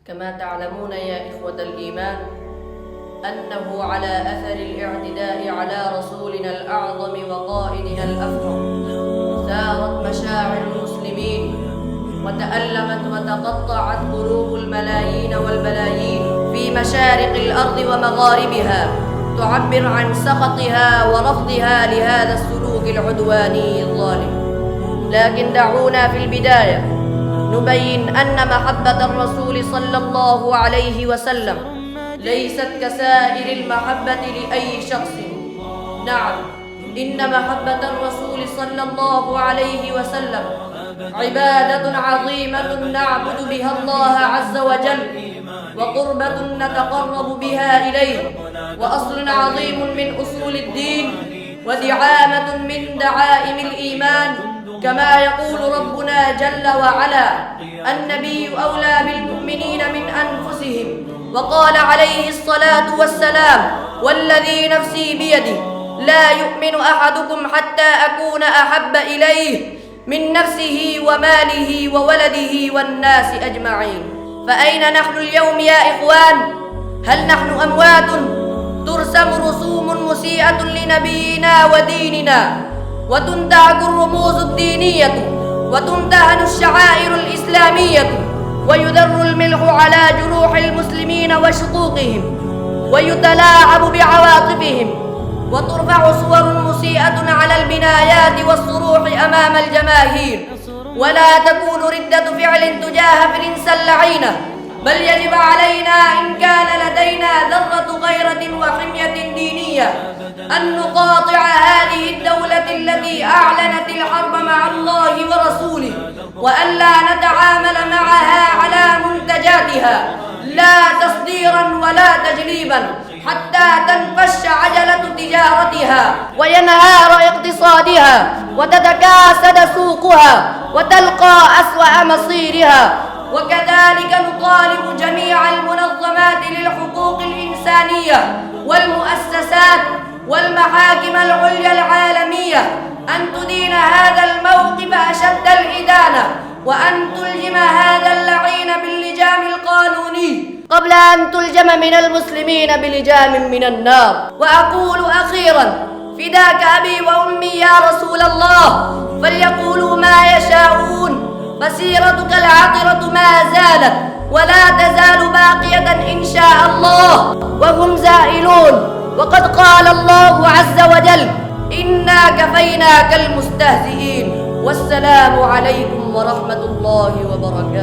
كما تعلمون يا إخوة الإيمان أنه على أثر الاعتداء على رسولنا الأعظم وقائدنا الأفضل ثارت مشاعر المسلمين وتألمت وتقطعت قلوب الملايين والبلايين في مشارق الأرض ومغاربها تعبر عن سخطها ورفضها لهذا السلوك العدواني الظالم. لكن دعونا في البداية نبين أن محبة الرسول صلى الله عليه وسلم ليست كسائر المحبة لأي شخص. نعم، إن محبة الرسول صلى الله عليه وسلم عبادة عظيمة نعبد بها الله عز وجل، وقربة نتقرب بها إليه، وأصل عظيم من أصول الدين، ودعامة من دعائم الإيمان. كما يقول ربنا جل وعلا: النبي أولى بالمؤمنين من أنفسهم. وقال عليه الصلاة والسلام: والذي نفسي بيده لا يؤمن أحدكم حتى أكون أحب إليه من نفسه وماله وولده والناس أجمعين. فأين نحن اليوم يا إخوان؟ هل نحن أموات ترسم رسوم مسيئة لنبينا وديننا، وتنتهك الرموز الدينية، وتمتهن الشعائر الإسلامية، ويدر الملح على جروح المسلمين وشقوقهم، ويتلاعب بعواطفهم، وترفع صور مسيئة على البنايات والصروح أمام الجماهير، ولا تكون ردة فعل تجاه برنس اللعينة، بل يجب علينا إن كان لدينا ذرة غيرة وحمية دينية أن نقاطع هذه الدولة التي أعلنت الحرب مع الله ورسوله، وألا نتعامل معها على منتجاتها لا تصديرا ولا تجليبا حتى تنقش عجلة تجارتها وينهار اقتصادها وتتكاسد سوقها وتلقى أسوأ مصيرها. وكذلك نطالب جميع المنظمات للحقوق الإنسانية والمؤسسات والمحاكم العليا العالمية أن تدين هذا الموقف أشد الإدانة، وأن تلجم هذا اللعين باللجام القانوني قبل أن تلجم من المسلمين بلجام من النار. وأقول أخيرا: فداك أبي وأمي يا رسول الله، فليقولوا ما يشاءون، مسيرتك العطرة ما زالت ولا تزال باقية إن شاء الله، وهم زائلون. وقد قال الله عز وجل: إنا كفيناك المستهزئين. والسلام عليكم ورحمة الله وبركاته.